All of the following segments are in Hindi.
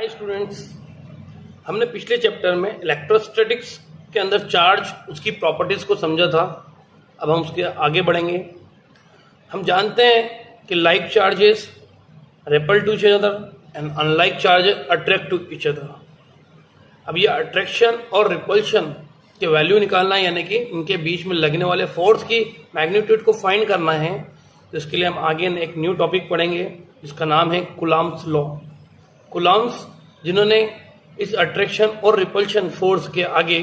हाय स्टूडेंट्स, हमने पिछले चैप्टर में इलेक्ट्रोस्टैटिक्स के अंदर चार्ज उसकी प्रॉपर्टीज़ को समझा था। अब हम उसके आगे बढ़ेंगे। हम जानते हैं कि like charges repel to each other and unlike charges attract to each other. अब ये अट्रैक्शन और रिपल्शन के वैल्यू निकालना है, यानी कि इनके बीच में लगने वाले फोर्स की मैग्नीट्यूड को फाइंड करना है। तो इसके लिए हम आगे एक न्यू टॉपिक पढ़ेंगे जिसका नाम है कूलॉम्स लॉ। कूलॉम्स जिन्होंने इस अट्रैक्शन और रिपल्शन फोर्स के आगे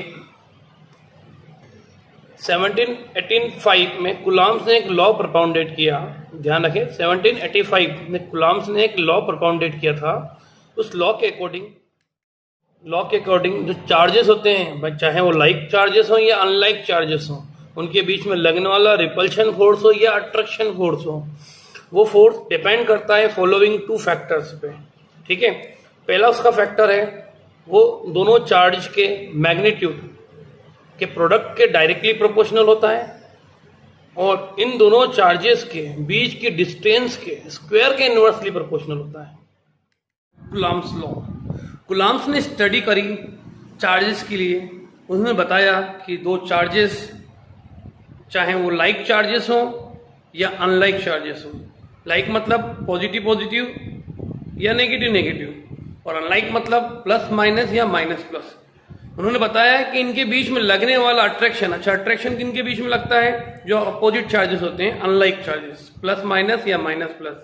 1785 में कूलॉम्स ने एक लॉ प्रपोंडेट किया। ध्यान रखें, 1785 में कूलॉम्स ने एक लॉ प्रपोंडेट किया था। उस लॉ के अकॉर्डिंग जो चार्जेस होते हैं, चाहे वो लाइक चार्जेस हो या अनलाइक चार्जेस हो, उनके बीच में लगने वाला रिपल्शन फोर्स हो या अट्रैक्शन फोर्स हो, वो फोर्स डिपेंड करता है फॉलोइंग टू फैक्टर्स पे। ठीक है, पहला उसका फैक्टर है वो दोनों चार्ज के मैग्नीट्यूड के प्रोडक्ट के डायरेक्टली प्रोपोर्शनल होता है, और इन दोनों चार्जेस के बीच की डिस्टेंस के स्क्वायर के इनवर्सली प्रोपोर्शनल होता है। कूलॉम्स लॉ, कूलॉम्स ने स्टडी करी चार्जेस के लिए। उन्होंने बताया कि दो चार्जेस, चाहे वो लाइक चार्जेस हो या अनलाइक चार्जेस हो, लाइक मतलब पॉजिटिव पॉजिटिव या नेगेटिव नेगेटिव, और अनलाइक मतलब प्लस माइनस या माइनस प्लस। उन्होंने बताया कि इनके बीच में लगने वाला अट्रैक्शन, अच्छा अट्रैक्शन किनके बीच में लगता है? जो अपोजिट चार्जेस होते हैं, अनलाइक चार्जेस, प्लस माइनस या माइनस प्लस,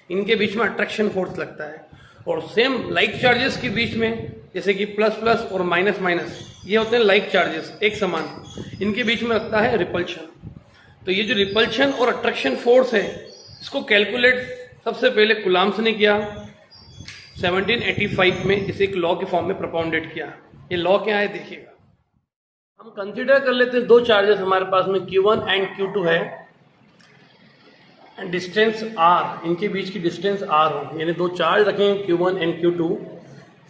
इनके बीच में अट्रैक्शन फोर्स लगता है। और सेम लाइक चार्जेस के बीच में, जैसे कि प्लस प्लस और माइनस माइनस, ये होते हैं लाइक चार्जेस, एक समान, इनके बीच में लगता है रिपल्शन। तो ये जो रिपल्शन और अट्रैक्शन फोर्स है, इसको कैलकुलेट सबसे पहले कूलॉम्स ने किया 1785 में, इसे एक लॉ के फॉर्म में प्रोपोंडेट किया। ये लॉ क्या है देखिएगा। हम कंसीडर कर लेते हैं दो चार्जेस हमारे पास में Q1 एंड Q2 है, एंड डिस्टेंस R, इनके बीच की डिस्टेंस R हो, यानी दो चार्ज रखें Q1 and Q2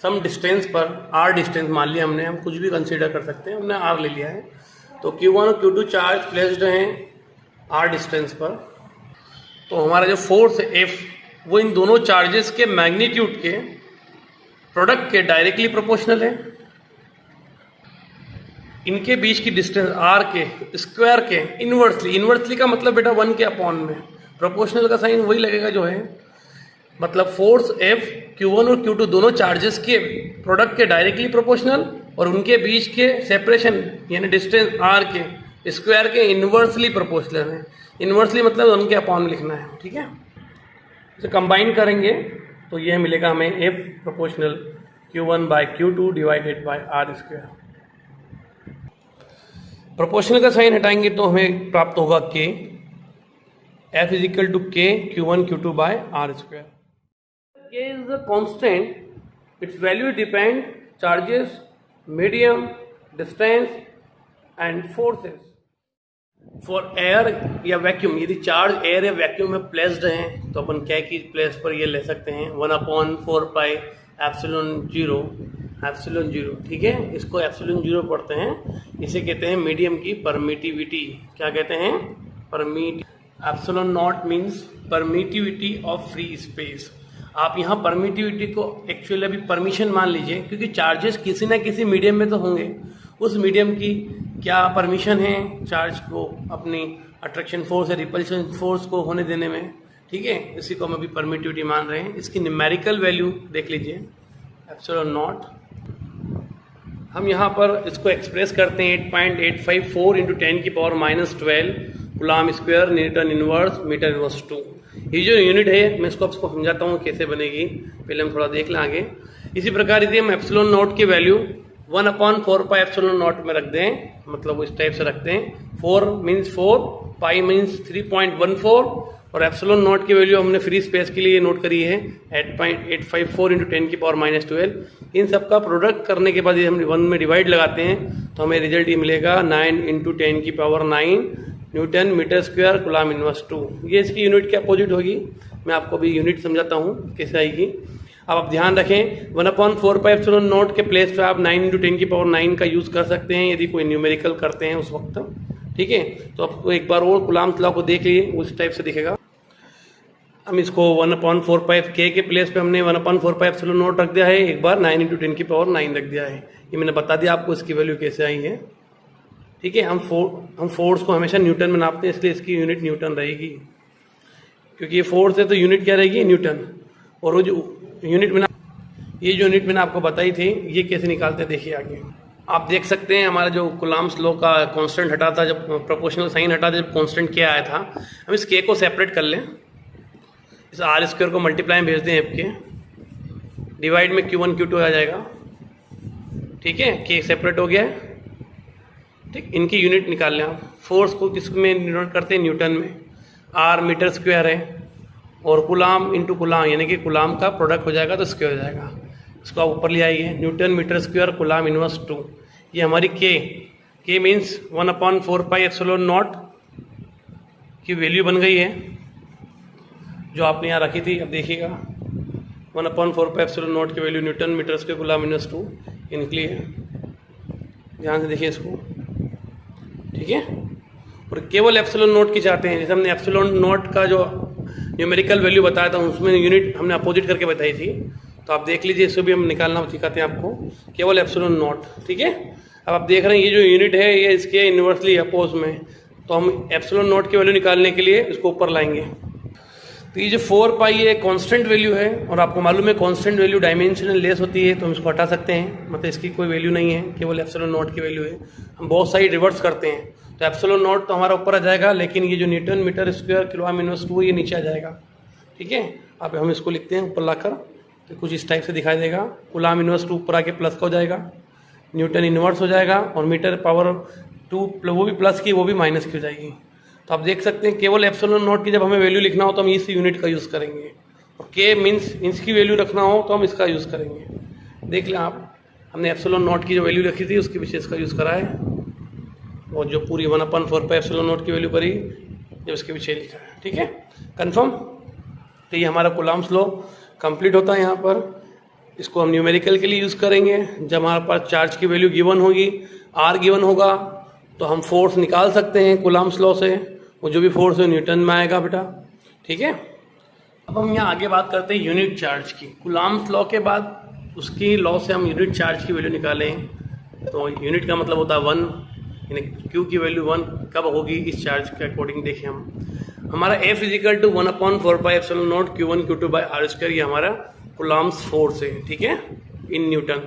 some distance पर, R डिस्टेंस मान लिया हमने, हम कुछ भी कंसीडर कर सकते हैं, हमने R ले लिया है। तो Q1 और Q2 चार्ज प्लेस्ड हैं R डिस्टेंस पर। तो हमारा जो फोर्स है F, वो इन दोनों चार्जेस के मैग्नीट्यूड के प्रोडक्ट के डायरेक्टली प्रोपोर्शनल है। इनके बीच की डिस्टेंस R के स्क्वायर के इनवर्सली, इनवर्सली का मतलब बेटा 1 के अपॉन में, प्रोपोर्शनल का साइन वही लगेगा जो है, मतलब फोर्स F Q1 और Q2 दोनों चार्जेस के प्रोडक्ट के डायरेक्टली प्रोपोर्शनल, और उनके बीच के सेपरेशन यानी डिस्टेंस R के स्क्वायर के इनवर्सली प्रोपोर्शनल है। इनवर्सली मतलब 1 के अपॉन में लिखना है। ठीक है, इसे कंबाइन करेंगे तो यह मिलेगा हमें F proportional Q1 by Q2 divided by R square. Proportional का साइन हटाएंगे तो हमें प्राप्त होगा K, F is equal to K Q1 Q2 by R square. K is the constant, it's value depend charges, medium, distance and forces. For air या वैक्यूम, यदि चार्ज एयर या वैक्यूम में प्लेस्ड हैं तो अपन क्या की प्लेस पर ये ले सकते हैं 1/4 पाई एप्सिलॉन जीरो। ठीक है, इसको एप्सिलॉन जीरो पढ़ते हैं। इसे कहते हैं मीडियम की परमिटिविटी। क्या कहते हैं? Epsilon not means permittivity of free space. आप यहाँ परमिटिविटी को एक्चुअली अभी परमिशन मान लीजिए, क्योंकि चार्जेस किसी ना किसी मीडियम में तो होंगे। उस मीडियम की क्या परमिशन है चार्ज को अपनी अट्रैक्शन फोर्स या रिपल्शन फोर्स को होने देने में। ठीक है, इसी को हम अभी परमिटिविटी मान रहे हैं। इसकी न्यूमेरिकल वैल्यू देख लीजिए, एप्सिलॉन नॉट। हम यहाँ पर इसको एक्सप्रेस करते हैं 8.854 इंटू 10 की power -12 coulomb square newton inverse metre inverse 2। ये जो यूनिट है, मैं इसको आपको समझाता हूँ कैसे बनेगी, पहले हम थोड़ा देख लें आगे। इसी प्रकार यदि हम एप्सिलॉन नॉट की वैल्यू 1/4 पाई एप्सिलॉन नॉट में रख दें, मतलब वो इस टाइप से रखते हैं, 4 मीन्स 4, पाई मीन्स 3.14, और एप्सिलॉन नॉट की वैल्यू हमने फ्री स्पेस के लिए नोट करी है 8.854 इंटू 10 की पावर -12। इन सब का प्रोडक्ट करने के बाद यदि हम 1 में डिवाइड लगाते हैं तो हमें रिजल्ट ये मिलेगा 9 इंटू 10 की power 9 newton metre square coulomb inverse 2। ये इसकी यूनिट के अपोजिट होगी। मैं आपको भी यूनिट समझाता हूँ कैसे आएगी। अब आप ध्यान रखें, 1/4 पाई एप्सिलॉन नॉट के प्लेस पे आप 9 इंटू 10 की पावर 9 का यूज़ कर सकते हैं यदि कोई न्यूमेरिकल करते हैं उस वक्त। ठीक है, तो आपको एक बार और कूलॉम्स लॉ को देख लीजिए, उस टाइप से दिखेगा। हम इसको 1/4 के प्लेस पे हमने 1/4 एप्सिलॉन नॉट रख दिया है, एक बार 9 × 10⁹ रख दिया है। ये मैंने बता दिया आपको इसकी वैल्यू कैसे आई है। ठीक है, हम फोर्स को हमेशा न्यूटन में नापते हैं, इसलिए इसकी यूनिट न्यूटन रहेगी, क्योंकि ये फोर्स है तो यूनिट क्या रहेगी, न्यूटन। और वो जो यूनिट मैंने ये जो यूनिट मैंने आपको बताई थी, ये कैसे निकालते हैं देखिए आगे। आप देख सकते हैं हमारा जो कुलाम्स लॉ का कांस्टेंट हटा था, जब प्रोपोर्शनल साइन हटा था, जब कांस्टेंट के आया था, हम इस के को सेपरेट कर लें, इस r² को मल्टीप्लाई में भेज दें f के, डिवाइड में Q1 Q2 आ जाएगा। ठीक है, के सेपरेट हो गया है। ठीक, इनकी यूनिट निकाल लें आप। फोर्स को किस में यूनिट करते हैं, न्यूटन में। r मीटर स्क्वायर है और कुलाम इंटू कुलाम, यानी कि कुलाम का प्रोडक्ट हो जाएगा तो स्क्वायर हो जाएगा। इसको आप ऊपर ले आइए, newton metre square coulomb inverse 2। ये हमारी के मीन्स 1/4πε0 की वैल्यू बन गई है, जो आपने यहाँ रखी थी। अब देखिएगा 1/4πε0 की value newton metre square coulomb inverse 2 ये निकली है। ध्यान से देखिए इसको। ठीक है, और केवल एप्सिलॉन नोट की चाहते हैं, जैसे हमने एप्सिलॉन नोट का जो न्यूमेरिकल वैल्यू बताया था उसमें यूनिट हमने अपोजिट करके बताई थी, तो आप देख लीजिए, इसको भी हम निकालना सिखाते हैं आपको, केवल एप्सिलॉन नोट। ठीक है, अब आप देख रहे हैं ये जो यूनिट है ये इसके इन्वर्सली अपोज में, तो हम एप्सिलॉन नोट की वैल्यू निकालने के लिए इसको ऊपर लाएंगे। तो ये जो 4π ये कांस्टेंट वैल्यू है, और आपको मालूम है कांस्टेंट वैल्यू डायमेंशनल लेस होती है, तो हम इसको हटा सकते हैं, मतलब इसकी कोई वैल्यू नहीं है, केवल एप्सिलॉन नोट की वैल्यू है। हम बहुत सारी रिवर्स करते हैं, तो एप्सिलॉन नोट तो हमारा ऊपर आ जाएगा, लेकिन ये जो newton metre square coulomb inverse 2 ये नीचे आ जाएगा। ठीक है, अब हम इसको लिखते हैं ऊपर लाकर, तो कुछ इस टाइप से दिखाई देगा। कुलाम इनवर्स 2 ऊपर आके प्लस का हो जाएगा, न्यूटन इनवर्स हो जाएगा, और मीटर पावर 2 वो भी प्लस की वो भी माइनस की हो जाएगी। तो आप देख सकते हैं केवल एप्सिलॉन नोट की जब हमें वैल्यू लिखना हो तो हम इस यूनिट का यूज़ करेंगे, और के मीन्स इसकी वैल्यू रखना हो तो हम इसका यूज़ करेंगे। देख लें आप, हमने एप्सिलॉन नोट की जो वैल्यू रखी थी उसके पीछे इसका यूज़ करा है, और जो पूरी 1/4 एप्सिलॉन नोट की वैल्यू करी जब इसके पीछे लिखा है। ठीक है, कन्फर्म। तो ये हमारा कुलाम्स लॉ कंप्लीट होता है यहाँ पर। इसको हम न्यूमेरिकल के लिए यूज़ करेंगे। जब हमारे पास चार्ज की वैल्यू गिवन होगी, r गिवन होगा, तो हम फोर्स निकाल सकते हैं कुलाम्स लॉ से, वो जो भी फोर्स है न्यूटन में आएगा बेटा। ठीक है, अब हम यहाँ आगे बात करते हैं यूनिट चार्ज की। कुलाम्स लॉ के बाद उसकी लॉ से हम यूनिट चार्ज की वैल्यू निकालें, तो यूनिट का मतलब होता है 1, यानी Q की वैल्यू 1 कब होगी इस चार्ज के अकॉर्डिंग। देखिए हम हमारा F = 1/4πε0 Q1 Q2/r², ये हमारा कुलाम्स फोर्स है। ठीक है, इन न्यूटन।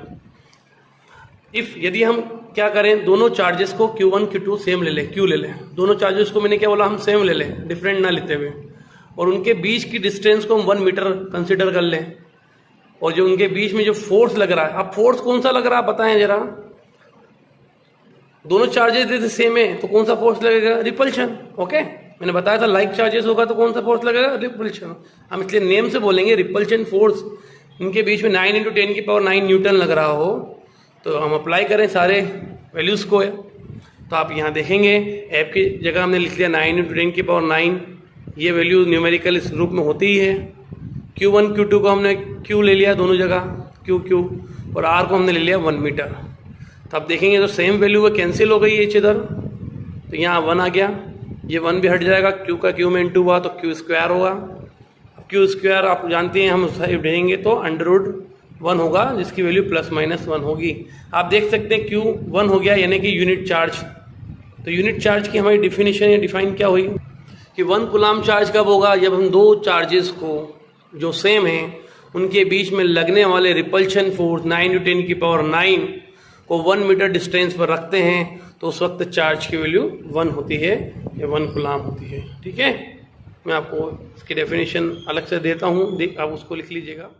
इफ यदि हम क्या करें, दोनों चार्जेस को Q1 Q2 सेम ले लें, Q ले लें, दोनों चार्जेस को मैंने क्या बोला, हम सेम ले लें, डिफरेंट ना लेते हुए, और उनके बीच की डिस्टेंस को हम 1 मीटर कंसिडर कर लें, और जो उनके बीच में जो फोर्स लग रहा है, अब फोर्स कौन सा लग रहा है बताएं जरा। दोनों चार्जेस जैसे सेम है तो कौन सा फोर्स लगेगा, रिपल्शन। ओके, मैंने बताया था लाइक चार्जेस होगा तो कौन सा फोर्स लगेगा, रिपल्शन। हम इसलिए नेम से बोलेंगे रिपल्शन फोर्स। इनके बीच में 9 × 10⁹ न्यूटन लग रहा हो, तो हम अप्लाई करें सारे वैल्यूज़ को। तो आप यहाँ देखेंगे ऐप की जगह हमने लिख लिया 9 × 10⁹, ये वैल्यू न्यूमेरिकल इस रूप में होती ही है। Q1 Q2 को हमने Q ले लिया दोनों जगह, Q, और R को हमने ले लिया 1 मीटर। तो आप देखेंगे तो सेम वैल्यू वो कैंसिल हो गई है इधर, तो यहाँ 1 आ गया, ये 1 भी हट जाएगा, Q का Q में इंटू हुआ तो Q² होगा। Q² आप जानते हैं हम साइड भेजेंगे तो √1 होगा, जिसकी वैल्यू ±1 होगी। आप देख सकते हैं Q1 हो गया, यानी कि यूनिट चार्ज। तो यूनिट चार्ज की हमारी डिफिनीशन या डिफाइन क्या हुई कि 1 कूलाम चार्ज कब होगा, जब हम दो चार्जेस को जो सेम हैं उनके बीच में लगने वाले रिपल्शन फोर्स 9 × 10⁹ को 1 मीटर डिस्टेंस पर रखते हैं, तो उस वक्त चार्ज की वैल्यू 1 होती है या 1 कूलाम होती है। ठीक है, मैं आपको इसकी डेफिनेशन अलग से देता हूँ, आप उसको लिख लीजिएगा।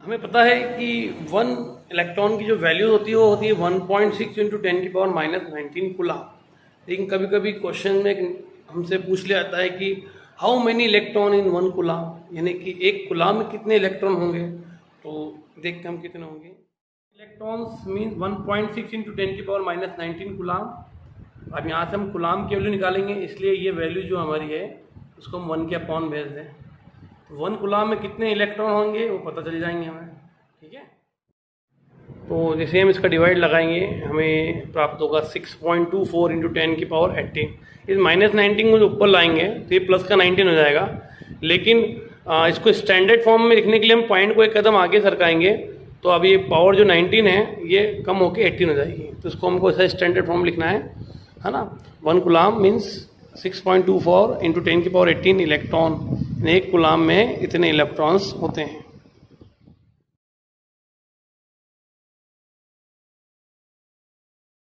हमें पता है कि 1 इलेक्ट्रॉन की जो वैल्यू होती है वो होती है 1.6 × 10⁻⁻19 कूलाम। लेकिन कभी कभी क्वेश्चन में हमसे पूछ लिया जाता है कि how many electron in 1 coulomb, यानी कि एक कूलाम में कितने इलेक्ट्रॉन होंगे। तो देखते हैं हम कितने होंगे। Electrons mean 1.6 × 10⁻⁻19 coulomb. अब यहाँ से हम कूलाम की वैल्यू निकालेंगे, इसलिए ये वैल्यू जो हमारी है उसको हम 1 के अपॉन भेज दें, तो 1 कूलाम में कितने इलेक्ट्रॉन होंगे वो पता चल जाएंगे हमें। ठीक है, तो जैसे हम इसका डिवाइड लगाएंगे हमें प्राप्त होगा 6.24 × 10⁻18। इस -19 को जो ऊपर लाएंगे तो ये प्लस का 19 हो जाएगा, लेकिन इसको स्टैंडर्ड फॉर्म में लिखने के लिए हम पॉइंट को एक कदम आगे सरकाएंगे, तो अब ये पावर जो 19 है ये कम होके 18 हो जाएगी। तो इसको हमको ऐसा स्टैंडर्ड फॉर्म लिखना है ना। 1 कूलाम मीन्स 6.24 × 10⁻18 इलेक्ट्रॉन। 1 कूलाम में इतने इलेक्ट्रॉन्स होते हैं।